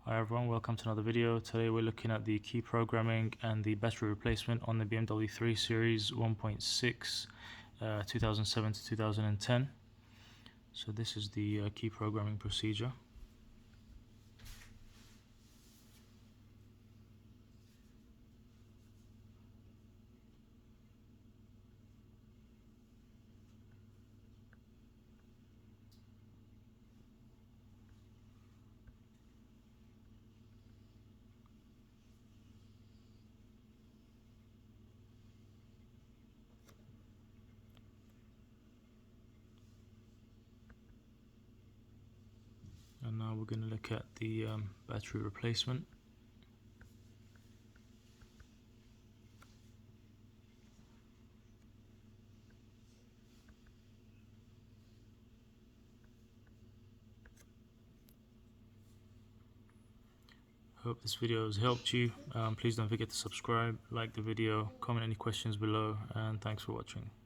Hi everyone, welcome to another video. Today we're looking at the key programming and the battery replacement on the BMW 3 Series 1.6 2007 to 2010. So this is the key programming procedure. And now we're going to look at the battery replacement. Hope this video has helped you. Please don't forget to subscribe, like the video, comment any questions below, and thanks for watching.